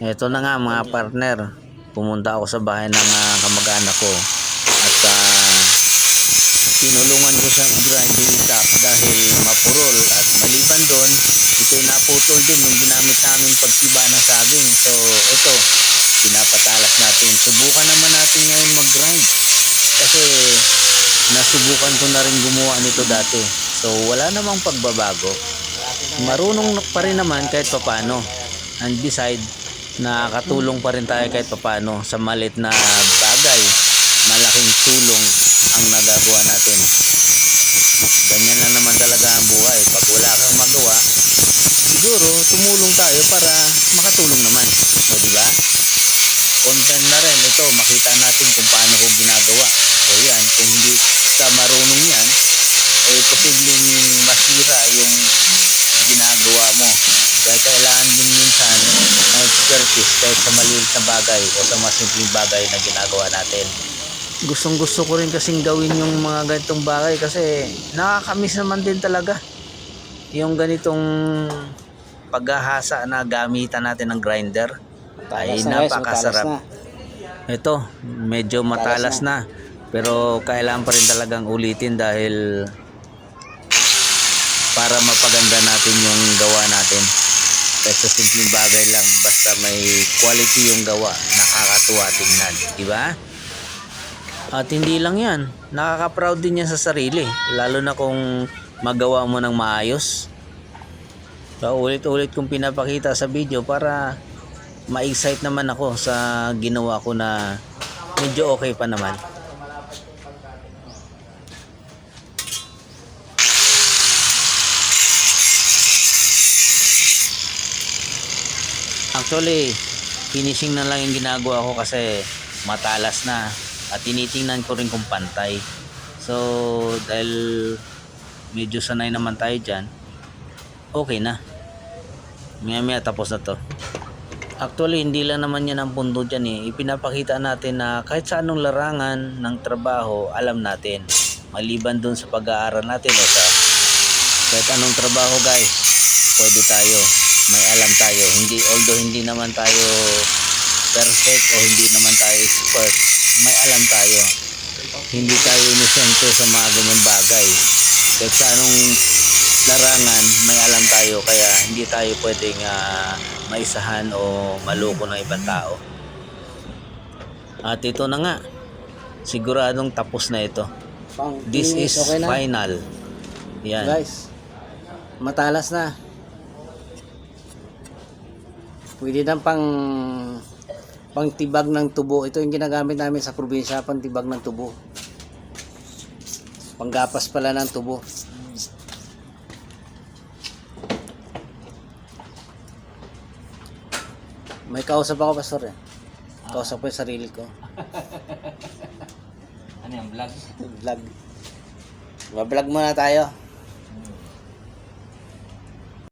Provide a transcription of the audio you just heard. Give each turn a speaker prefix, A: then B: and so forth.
A: Ito na nga mga partner, pumunta ako sa bahay ng kamag-anak ko at tinulungan ko siyang grinding top dahil mapurol, at maliban doon ito'y naputol din yung ginamit namin pagtiba ng sabing. So ito, pinapatalas natin. Subukan naman natin ngayon mag-grind kasi nasubukan ko na rin gumawa nito dati, so wala namang pagbabago, marunong pa rin naman kahit papano, and beside nakakatulong pa rin tayo kahit papano sa malit na bagay. Malaking tulong ang nagagawa natin. Ganyan na naman talaga ang buhay. Pag wala kang magawa, siguro tumulong tayo para makatulong naman, o diba? Content na rin ito, makita natin kung paano ko ginagawa. So yan, kung hindi ka marunong yan, eh posibleng masira yung ginagawa mo. Kaya kailangan din minsan ng expertise kahit sa maliit na bagay o sa mas simpleng bagay na ginagawa natin. Gustong gusto ko rin kasing gawin yung mga ganitong bagay kasi nakakamiss naman din talaga yung ganitong paghahasa na gamitan natin ng grinder. Ay napakasarap. Ito medyo matalas na, pero kailangan pa rin talagang ulitin dahil para mapaganda natin yung gawa natin. Kasi simpleng bagay lang, basta may quality yung gawa, nakakatuwa tingnan, diba? At hindi lang yan, nakaka-proud din yan sa sarili, lalo na kung magawa mo ng maayos. So ulit-ulit kong pinapakita sa video para ma-excite naman ako sa ginawa ko na medyo okay pa naman. Actually, finishing na lang yung ginagawa ko kasi matalas na, at tinitingnan ko rin kung pantay. So dahil medyo sanay naman tayo dyan, okay na. Maya tapos na to. Actually, hindi lang naman yan ang punto dyan eh. Ipinapakita natin na kahit sa anong larangan ng trabaho, alam natin. Maliban dun sa pag-aaral natin o sa kahit anong trabaho guys, pwede tayo. May alam tayo. Although hindi naman tayo perfect o hindi naman tayo expert, may alam tayo. Hindi tayo inosente sa mga ganyang bagay. Kahit sa anong larangan, may alam tayo, kaya hindi tayo pwedeng maisahan o maloko ng ibang tao. At ito na nga, siguradong tapos na ito. This is okay final. Yan guys, matalas na. Pwede na pang tibag ng tubo. Ito yung ginagamit namin sa probinsya, pang tibag ng tubo, panggapas pala ng tubo. May kausap ako, pastor eh. Kausap ko yung sarili ko.
B: Ano yung vlog?
A: Vlog. Vlog muna tayo.